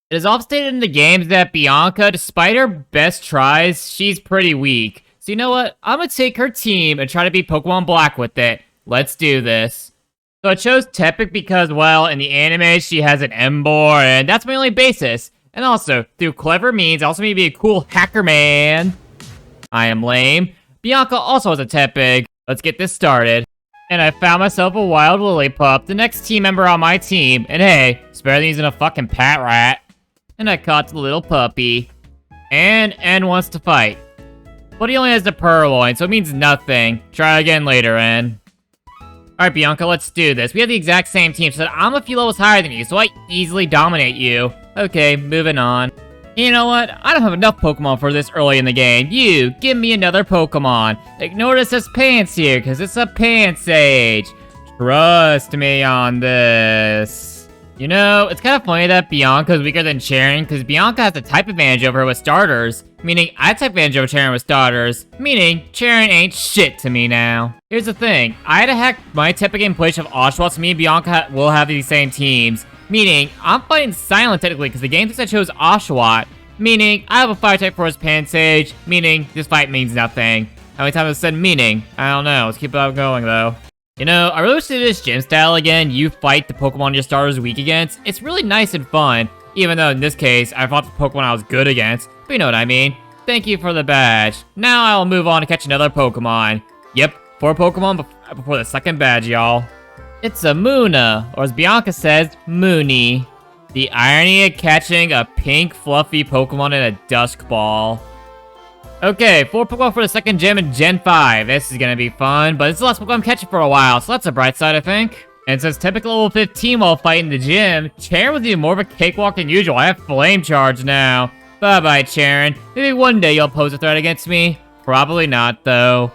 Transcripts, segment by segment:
It is often stated in the games that Bianca, despite her best tries, she's pretty weak. So you know what? I'm gonna take her team and try to beat Pokemon Black with it. Let's do this. So I chose Tepic because, well, in the anime, she has an Emboar, and that's my only basis. And also, through clever means, I also need to be a cool hacker man. I am lame. Bianca also has a Tepig. Let's get this started. And I found myself a wild Lillipup, the next team member on my team. And hey, it's better than using a fucking pat rat. And I caught the little puppy. And N wants to fight. But he only has the Purloin, so it means nothing. Try again later, N. Alright, Bianca, let's do this. We have the exact same team, so I'm a few levels higher than you, so I easily dominate you. Okay, moving on. You know what? I don't have enough Pokemon for this early in the game. You, give me another Pokemon. Ignore this as Pants here, because it's a Pants age. Trust me on this. You know, it's kind of funny that Bianca's weaker than Cheren, because Bianca has a type advantage over her with starters. Meaning, I have type advantage over Cheren with starters. Meaning, Cheren ain't shit to me now. Here's the thing. I had to hack my Tepic in place of Oshawott, so me and Bianca will have these same teams. Meaning, I'm fighting Silent technically, because the game thinks I chose Oshawott. Meaning, I have a fire type for his Pansage. Meaning, this fight means nothing. How many times I said meaning? I don't know. Let's keep it going, though. You know, I really wish to do this gym style again. You fight the Pokemon your starter's weak against. It's really nice and fun. Even though, in this case, I fought the Pokemon I was good against. But you know what I mean. Thank you for the badge. Now I'll move on to catch another Pokemon. Yep, 4 Pokemon before the second badge, y'all. It's a Munna, or as Bianca says, Mooney. The irony of catching a pink, fluffy Pokemon in a Dusk Ball. Okay, 4 Pokemon for the second gym in Gen 5. This is gonna be fun, but it's the last Pokemon I'm catching for a while, so that's a bright side, I think. And since Tepic level 15 while fighting the gym, Cheren was even more of a cakewalk than usual. I have Flame Charge now. Bye-bye, Cheren. Maybe one day you'll pose a threat against me. Probably not, though.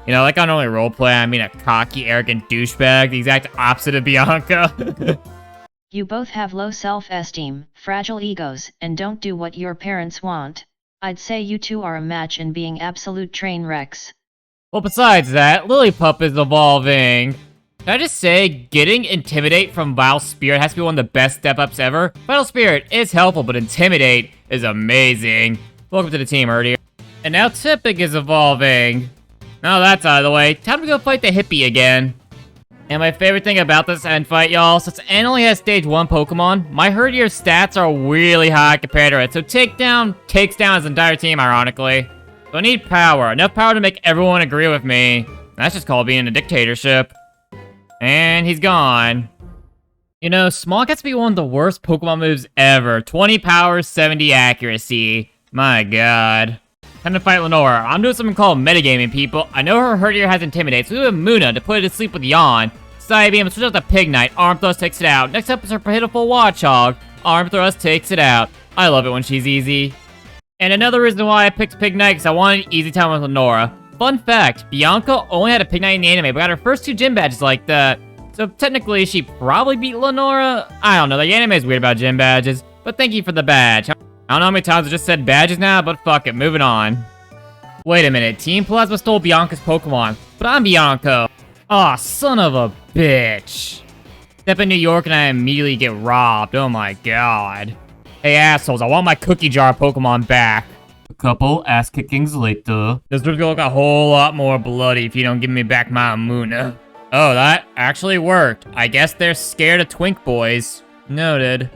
You know, like I don't only roleplay, I mean a cocky, arrogant douchebag, the exact opposite of Bianca. You both have low self-esteem, fragile egos, and don't do what your parents want. I'd say you two are a match in being absolute train wrecks. Well, besides that, Lillipup is evolving. Can I just say, getting Intimidate from Vile Spirit has to be one of the best step-ups ever. Vital Spirit is helpful, but Intimidate is amazing. Welcome to the team, Erdier. And now Tepic is evolving. Now that's out of the way, time to go fight the hippie again. And my favorite thing about this end fight, y'all, since N only has stage 1 Pokemon, my Herdier stats are really high compared to it, so Takedown takes down his entire team, ironically. So I need power, enough power to make everyone agree with me. That's just called being a dictatorship. And he's gone. You know, Small gets to be one of the worst Pokemon moves ever. 20 power, 70 accuracy. My god. Time to fight Lenora. I'm doing something called metagaming, people. I know her Herdier has Intimidate, so we have Munna to put it to sleep with Yawn. Psybeam, switch out to Pignite. Arm Thrust takes it out. Next up is her pitiful Watchog. Arm Thrust takes it out. I love it when she's easy. And another reason why I picked Pignite, because I wanted an easy time with Lenora. Fun fact, Bianca only had a Pignite in the anime, but got her first 2 gym badges like that. So technically, she probably beat Lenora? I don't know, the anime is weird about gym badges. But thank you for the badge. I don't know how many times I just said badges now, but fuck it, moving on. Wait a minute, Team Plasma stole Bianca's Pokemon, but I'm Bianca. Aw, son of a bitch. Step in New York and I immediately get robbed, oh my god. Hey assholes, I want my cookie jar Pokemon back. A couple ass kickings later. This is gonna look a whole lot more bloody if you don't give me back my Munna. Oh, that actually worked. I guess they're scared of twink boys. Noted.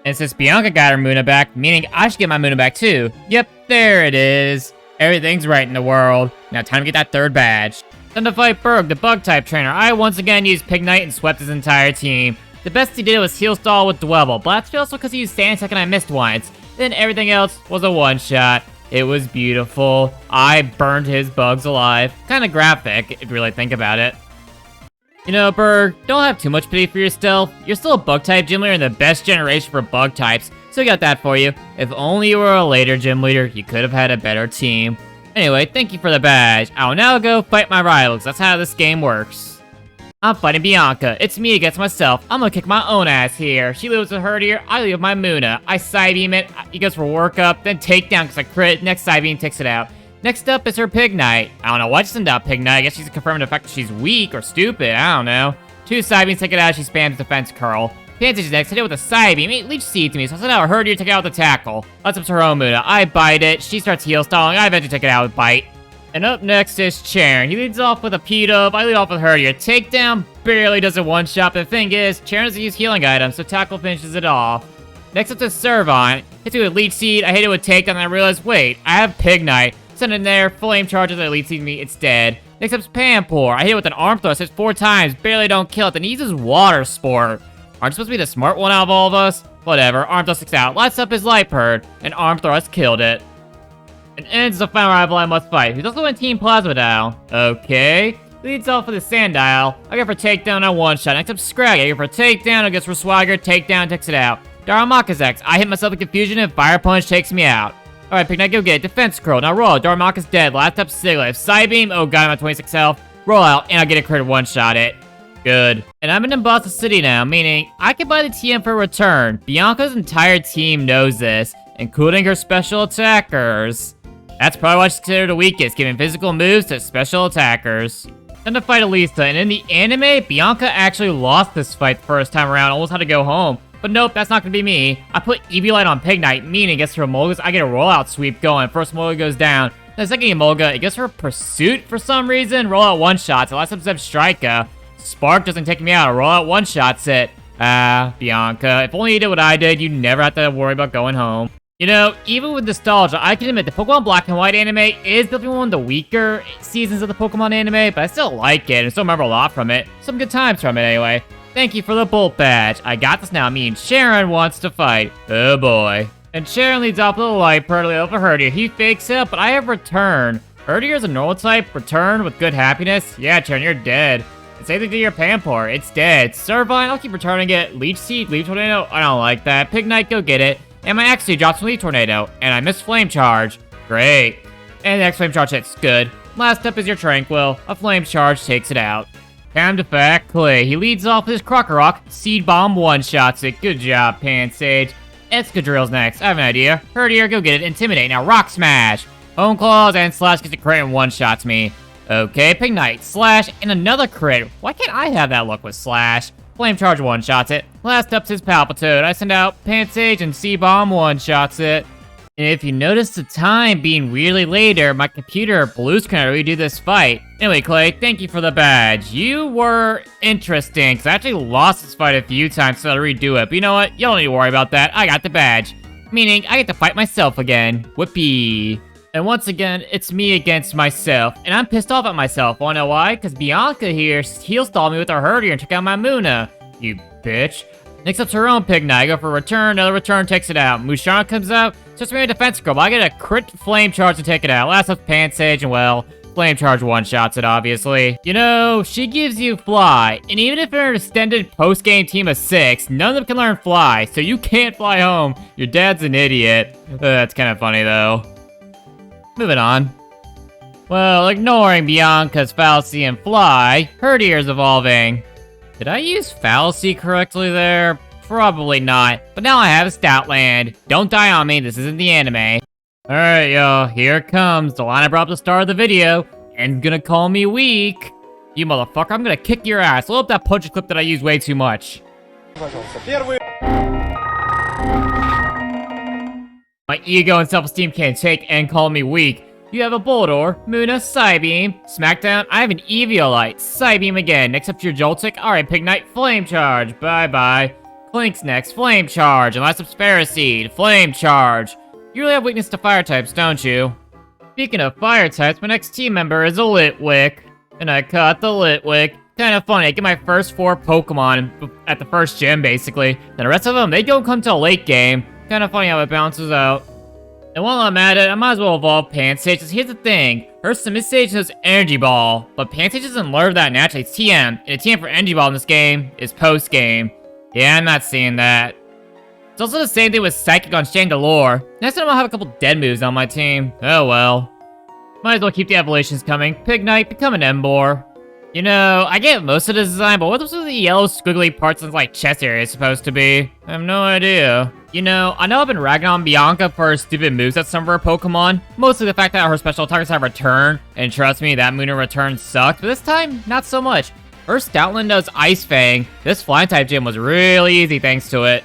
And since Bianca got her Munna back, meaning I should get my Munna back too. Yep, there it is. Everything's right in the world. Now time to get that 3rd badge. Time to fight Berg, the Bug-type trainer. I once again used Pignite and swept his entire team. The best he did was heal stall with Dwebble, but that's also because he used Sand Attack and I missed once. Then everything else was a one-shot. It was beautiful. I burned his bugs alive. Kinda graphic, if you really think about it. You know, Berg, don't have too much pity for yourself. You're still a Bug-type gym leader in the best generation for Bug types, so we got that for you. If only you were a later gym leader, you could have had a better team. Anyway, thank you for the badge. I'll now go fight my rivals. That's how this game works. I'm fighting Bianca. It's me against myself. I'm gonna kick my own ass here. She leaves with Herdier, I leave with my Munna. I Psybeam it, he goes for workup, then takedown because I crit, next Psybeam takes it out. Next up is her Pignite. I don't know why she sent out Pignite. I guess she's confirming the fact that she's weak or stupid. I don't know. 2 Psybeams take it out. She spams Defense Curl. Pansage is next, hit it with a Psy Beam. Leech Seed to me, so I send out Herdier to take it out with the tackle. Let's up to her own Muna. I bite it. She starts heal stalling. I eventually take it out with Bite. And up next is Charon. He leads off with a P-Dub. I lead off with Herdier. Takedown barely does a one-shot. But the thing is, Charon doesn't use healing items, so tackle finishes it off. Next up to Servon. Hits me with Leech Seed. I hit it with Takedown, and I realize, wait, I have Pignite. Send it in there. Flame charges. Leech Seed me. It's dead. Next up's Pampor. I hit it with an Arm Thrust. Hits 4 times. Barely don't kill it. Then he uses Water Sport. Aren't you supposed to be the smart one out of all of us? Whatever. Arm Thrust sticks out. Lights up his Light Purge. And Arm Thrust killed it. And ends the final rival I must fight, who's also in Team Plasma Dial. Okay. Leads off with a Sandile. I go for takedown on one shot. Next up, Scrag. I go for takedown. I guess for Swagger. Takedown takes it out. Darmaka's X. I hit myself with Confusion and Fire Punch takes me out. Alright, Pignite, go get it. Defense Curl. Now roll. Darmaka's dead. Last up, Siglet. Side Beam. Oh god, I'm at 26 health. Roll out, and I'll get a crit one-shot it. Good. And I'm in Nimbasa City now, meaning I can buy the TM for return. Bianca's entire team knows this, including her special attackers. That's probably why she's considered the weakest, giving physical moves to special attackers. Time to fight Elisa, and in the anime, Bianca actually lost this fight the first time around, almost had to go home. But nope, that's not gonna be me. I put Eviolite on Pignite, meaning against her Emolgas, I get a rollout sweep going. First Emolga goes down. Then the second Emolga, it gets her Pursuit for some reason. Rollout one-shots. The last episode, Strika. Spark doesn't take me out. A rollout one-shots it. Bianca. If only you did what I did, you'd never have to worry about going home. You know, even with nostalgia, I can admit the Pokemon Black and White anime is definitely one of the weaker seasons of the Pokemon anime, but I still like it and still remember a lot from it. Some good times from it anyway. Thank you for the Bolt Badge. I got this now. Me and Sharon wants to fight. Oh boy. And Sharon leads off with a Light Purge over Herdier. He fakes out, but I have Return. Herdier is a normal type. Return with good happiness. Yeah, Sharon, you're dead. And same thing to your Pampor. It's dead. Servine, I'll keep returning it. Leech Seed, Leaf Tornado. I don't like that. Pignite, go get it. And my X drops from Leaf Tornado. And I miss Flame Charge. Great. And the next Flame Charge hits. Good. Last up is your Tranquil. A Flame Charge takes it out. Time to Fat Clay. He leads off with his Krokorok. Seed Bomb one-shots it. Good job, Pansage. Excadrill's next. I have an idea. Herdier, go get it. Intimidate. Now Rock Smash. Bone Claws and Slash gets a crit and one-shots me. Okay, Pignite. Slash and another crit. Why can't I have that luck with Slash? Flame Charge one-shots it. Last up's his Palpitoad. I send out Pansage and C-Bomb one-shots it. And if you notice the time being really later, my computer blue screen to redo this fight. Anyway, Clay, thank you for the badge. You were interesting, because I actually lost this fight a few times, so I'll redo it. But you know what? You don't need to worry about that. I got the badge. Meaning, I get to fight myself again. Whoopee. And once again, it's me against myself. And I'm pissed off at myself. Wanna know why? Because Bianca here heal stalled me with her Herdier and took out my Muna. You bitch. Next up's her own Pignite. I go for Return. Another Return takes it out. Musharna comes out. Just me a defense scrub. I get a crit Flame Charge to take it out. Last up's Pansage, and well, Flame Charge one-shots it, obviously. You know, she gives you Fly. And even if they're an extended post-game team of 6, none of them can learn Fly. So you can't fly home. Your dad's an idiot. That's kind of funny, though. Moving on. Well, ignoring Bianca's Fallacy and Fly, Herdier's evolving. Did I use Fallacy correctly there? Probably not. But now I have a Stoutland. Don't die on me, this isn't the anime. Alright, y'all, here it comes. The line I brought up at the start of the video. And gonna call me weak. You motherfucker, I'm gonna kick your ass. Load up that punch clip that I use way too much. My ego and self-esteem can't take and call me weak. You have a Boldore, Muna, Psybeam, Smackdown, I have an Eviolite, Psybeam again, next up to your Joltik, alright Pignite, Flame Charge, bye-bye. Clink's next, Flame Charge, and last up's Ferroseed, Flame Charge. You really have weakness to fire types, don't you? Speaking of fire types, my next team member is a Litwick. And I caught the Litwick. Kinda funny, I get my first 4 Pokemon at the first gym, basically. Then the rest of them, they don't come till late game. Kinda funny how it bounces out. And while I'm at it, I might as well evolve Pansage, because here's the thing. Her Simisage knows Energy Ball, but Pansage doesn't learn that naturally. It's TM, and a TM for Energy Ball in this game is post-game. Yeah, I'm not seeing that. It's also the same thing with Psychic on Chandelure. Next time I'll have a couple dead moves on my team. Oh well. Might as well keep the evolutions coming. Pignite, become an Emboar. You know, I get most of the design, but what are the yellow squiggly parts in like chest area is supposed to be? I have no idea. You know, I know I've been ragging on Bianca for her stupid moves at some of her Pokemon. Mostly the fact that her special attackers have Return, and trust me, that Muna Return sucked, but this time, not so much. First Stoutland does Ice Fang. This flying type gym was really easy thanks to it.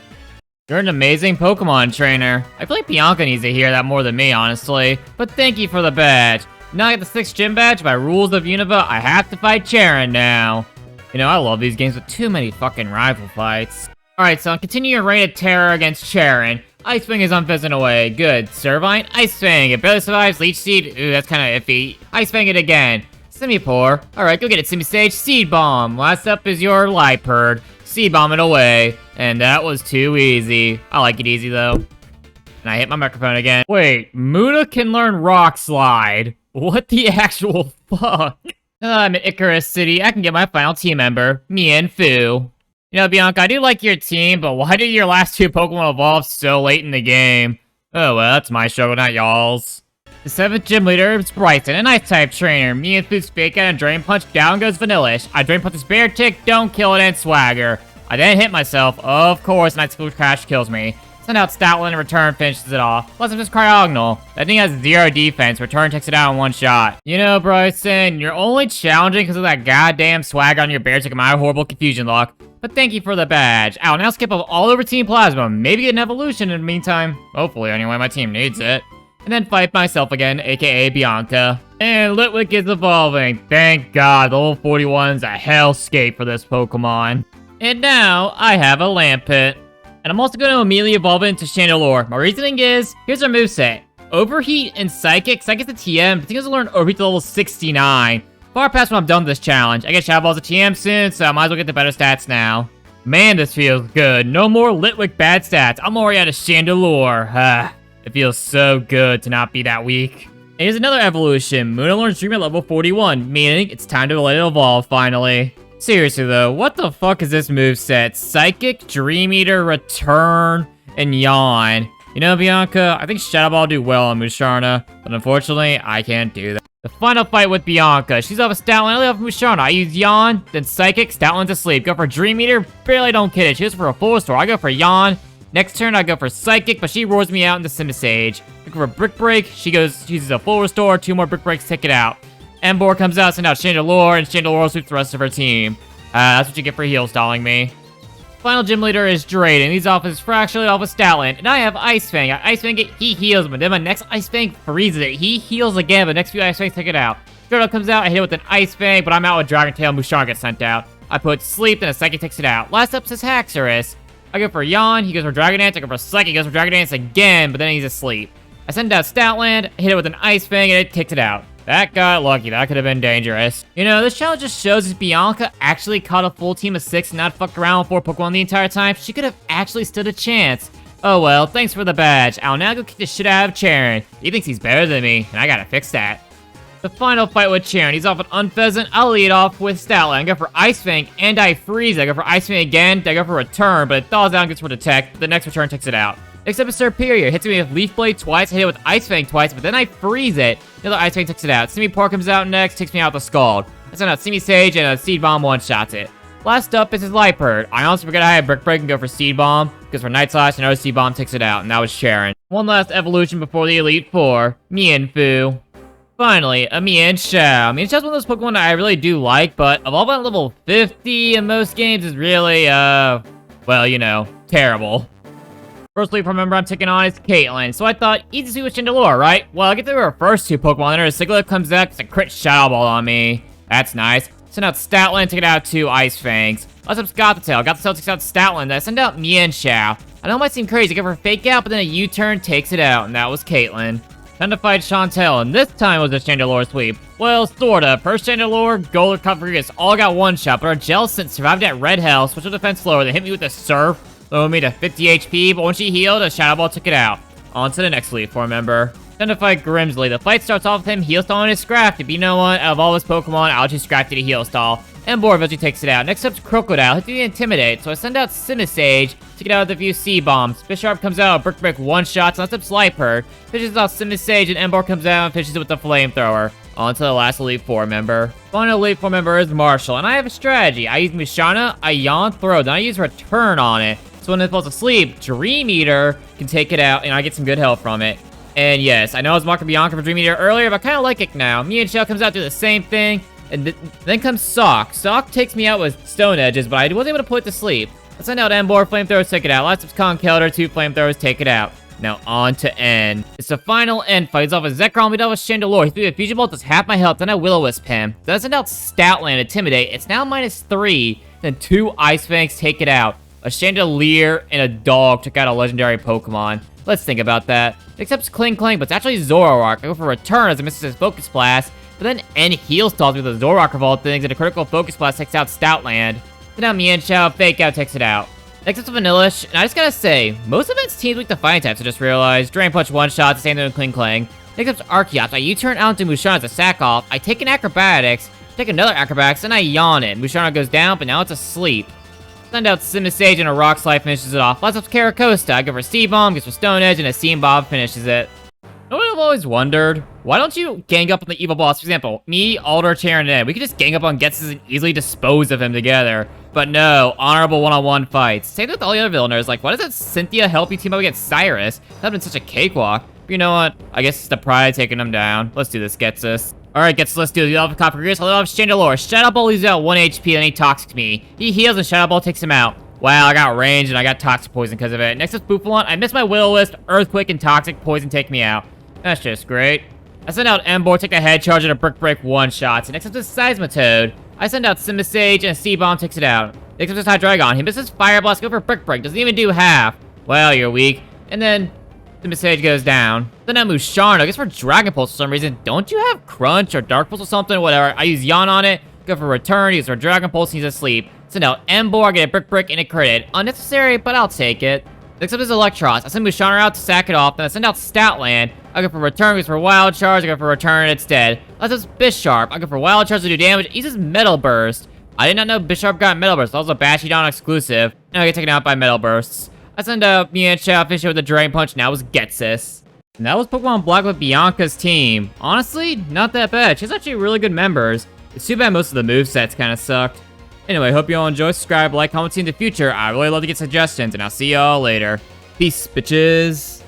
You're an amazing Pokemon trainer. I feel like Bianca needs to hear that more than me, honestly. But thank you for the badge. Now I get the 6th gym badge. By rules of Unova, I have to fight Charon now. You know, I love these games with too many fucking rival fights. Alright, so continue your reign of terror against Charon. Ice Fang is unpheasant away. Good. Servine, Ice Fang. It barely survives. Leech Seed. Ooh, that's kind of iffy. Ice Fang it again. Semi-Poor. Alright, go get it, Semi-Sage. Seed Bomb. Last up is your Liepard. Seed Bomb it away. And that was too easy. I like it easy, though. And I hit my microphone again. Wait, Muda can learn Rock Slide. What the actual fuck? I'm in Icarus City. I can get my final team member, Mienfoo. You know, Bianca, I do like your team, but why did your last 2 Pokemon evolve so late in the game? Oh, well, that's my struggle, not y'all's. The 7th gym leader is Bryson, an Ice-type trainer. Mienfoo's Fake Out and Drain Punch, down goes Vanillish. I Drain Punch this Bear Tick, don't kill it, and Swagger. I then hit myself, of course, and Ice School Crash kills me. Send out Stoutland and Return finishes it off. Plus, I'm just Cryogonal. That thing has 0 defense. Return takes it out in 1 shot. You know, Bryson, you're only challenging because of that goddamn swag on your Bear Tick and my horrible confusion lock. But thank you for the badge. I'll now skip all over Team Plasma. Maybe get an evolution in the meantime. Hopefully, anyway, my team needs it. And then fight myself again, aka Bianca. And Litwick is evolving. Thank God, the level 41's a hellscape for this Pokemon. And now, I have a Lampent. And I'm also going to immediately evolve it into Chandelure. My reasoning is, here's our moveset. Overheat and Psychic. Psychic's a TM. I think I'm going to learn Overheat to level 69. Far past when I'm done with this challenge. I get Shadow Ball's a TM soon, so I might as well get the better stats now. Man, this feels good. No more Litwick bad stats. I'm already out of Chandelure. It feels so good to not be that weak. And here's another evolution. Muna learns Dream at level 41, meaning it's time to let it evolve finally. Seriously though, what the fuck is this moveset? Psychic, Dream Eater, Return, and Yawn. You know, Bianca, I think Shadow Ball will do well on Musharna, but unfortunately, I can't do that. The final fight with Bianca. She's off a Stoutland, I off Musharna. I use Yawn, then Psychic, Stoutland's asleep. Go for Dream Eater, barely don't get it. She goes for a full restore. I go for Yawn. Next turn, I go for Psychic, but she roars me out into Simisage. I go for Brick Break. She uses a full restore. 2 more Brick Breaks, take it out. Emboar comes out, send out Chandelure, and Chandelure sweeps the rest of her team. That's what you get for heal stalling me. Final gym leader is Drayden. He's off his fractionally off with Stoutland. And I have Ice Fang. I Ice Fang it, he heals, but then my next Ice Fang freezes it. He heals again, but next few Ice Fangs take it out. Strudel comes out, I hit it with an Ice Fang, but I'm out with Dragon Tail. Musharna gets sent out. I put Sleep, then a Psychic takes it out. Last up is Haxorus. I go for Yawn, he goes for Dragon Dance. I go for Psychic, he goes for Dragon Dance again, but then he's asleep. I send out Stoutland, hit it with an Ice Fang, and it takes it out. That got lucky. That could have been dangerous. You know, this challenge just shows if Bianca actually caught a full team of 6 and not fucked around with 4 Pokemon the entire time, she could have actually stood a chance. Oh well, thanks for the badge. I'll now go kick the shit out of Charon. He thinks he's better than me, and I gotta fix that. The final fight with Charon. He's off an Unpheasant. I'll lead off with Stoutland. I go for Ice Fang, and I freeze. I go for Ice Fang again. I go for Return, but it thaws out and gets for Detect. The next Return takes it out. Next up is Serperior. Hits me with Leaf Blade twice. I hit it with Ice Fang twice, but then I freeze it. The other Ice Fang takes it out. Simipour comes out next, takes me out with a Scald. I send out Simisage, and a Seed Bomb one-shots it. Last up is his Liepard. I honestly forgot I had Brick Break and go for Seed Bomb. Goes for Night Slash, and another Seed Bomb takes it out, and that was Charon. One last evolution before the Elite Four. Mienfoo. Finally, a Mienshao. Mienshao's one of those Pokemon that I really do like, but evolving at level 50 in most games is really, well, you know, terrible. First lead member I'm taking on is Caitlyn, so I thought, easy to with Chandelure, right? Well, I get through her first 2 Pokemon, then her Sigilyph comes out, gets a crit Shadow Ball on me. That's nice. Send out Stoutland, take it out 2 Ice Fangs. Last up's Gothitail. Gothitail takes out Stoutland, then I send out Mienshao. I know it might seem crazy, give her a Fake Out, but then a U-turn takes it out, and that was Caitlyn. Time to fight Chantel, and this time it was a Chandelure sweep. Well, sorta. First Chandelure, Gold Recovery, all got one shot, but our Jellicent survived at Red Hell, switched to defense lower, then hit me with a Surf, lowered me to 50 HP, but when she healed, a Shadow Ball took it out. On to the next Elite Four member. Time to fight Grimsley. The fight starts off with him heal stalling his Scrafty, but you know what? Out of all his Pokemon, I'll choose Scrafty to heal stall. And eventually takes it out. Next up's Crocodile. Hits me to Intimidate, so I send out Simisage to get out with a few Sea-Bombs. Bisharp comes out, Brick Break one-shots, and that's Liepard. Fishes off Simisage, and Emboar comes out and fishes it with the Flamethrower. On to the last Elite Four member. Final Elite Four member is Marshall, and I have a strategy. I use Musharna, I Yawn, Throw, then I use Return on it. So when it falls asleep, Dream Eater can take it out, and I get some good health from it. And yes, I know I was mocking Bianca for Dream Eater earlier, but I kind of like it now. Mienshao comes out, do the same thing. And then comes Sock. Sock takes me out with Stone Edges, but I was able to put it to sleep. I send out Embor, Flamethrowers, take it out. Lots of Conkeldurr, 2 Flamethrowers, take it out. Now on to End. It's the final End fight. He's off with Zekrom, we dealt with Chandelure. He threw a Fusion Bolt, does half my health, then I Will-O-Wisp him. Then I send out Stoutland, Intimidate. It's now -3. Then 2 Ice Fangs, take it out. A Chandelier and a dog took out a legendary Pokemon. Let's think about that. It accepts Kling Kling, but it's actually Zoroark. I go for Return as it misses his Focus Blast. But then End Heal Stalls with a Zoroark of all things, and a critical Focus Blast takes out Stoutland. Then now Mienshao, Fake Out takes it out. Next up to Vanillish, and I just gotta say, most of its teams weak to Fighting types, I just realized. Drain Punch one-shots, the same thing with Kling Kling. Next up's Archeops. I U-turn out into Musharna as a sack off. I take an Acrobatics, take another Acrobatics, then I yawn it. Musharna goes down, but now it's asleep. Send out Simisage and a Rock Slide finishes it off. Last up's Caracosta. I go for Steam Bomb, goes for Stone Edge, and a Steam Bomb finishes it. You know what I've always wondered? Why don't you gang up on the evil boss? For example, me, Alder, Charon, and Ed. We could just gang up on Ghetsis and easily dispose of him together. But no, honorable one-on-one fights. Same with all the other villainers. Like, why doesn't Cynthia help you team up against Cyrus? That'd been such a cakewalk. But you know what? I guess it's the pride taking him down. Let's do this, Ghetsis. Alright, Ghetsis, let's do it. You have a copper grease. I'll have Chandelure. Shadow Ball loses out 1 HP and he Toxic me. He heals and Shadow Ball takes him out. Wow, I got range and I got Toxic Poison because of it. Next is Bouffalant. I missed my Will-O-Wisp. Earthquake and Toxic Poison take me out. That's just great. I send out Embor, take a head charge and a Brick Break one-shots. Next up is Seismitoad. I send out Simisage and a Sea-Bomb takes it out. Next up is Hydreigon. He misses Fire Blast, go for Brick Break. Doesn't even do half. Well, you're weak. And then Simisage goes down. Then I Musharna. I guess for Dragon Pulse for some reason. Don't you have Crunch or Dark Pulse or something? Whatever. I use Yawn on it. Go for Return. Use for Dragon Pulse. He's asleep. Send out Embor. Get a Brick Break and a crit. Unnecessary, but I'll take it. Next up is Electros. I send Musharna out to sack it off. Then I send out Stoutland. I go for Return, goes for Wild Charge. I go for Return, it's dead. Last is Bisharp. I go for Wild Charge to do damage. It uses Metal Burst. I did not know Bisharp got Metal Burst. That was a Bashidon exclusive. Now I get taken out by Metal Bursts. I send out Mienshao, finish it with a Drain Punch. Now it's Ghetsis. And that was Pokemon Black with Bianca's team. Honestly, not that bad. She's actually really good members. It's too bad most of the movesets kind of sucked. Anyway, hope you all enjoy. Subscribe, like, comment, see in the future. I really love to get suggestions, and I'll see y'all later. Peace, bitches.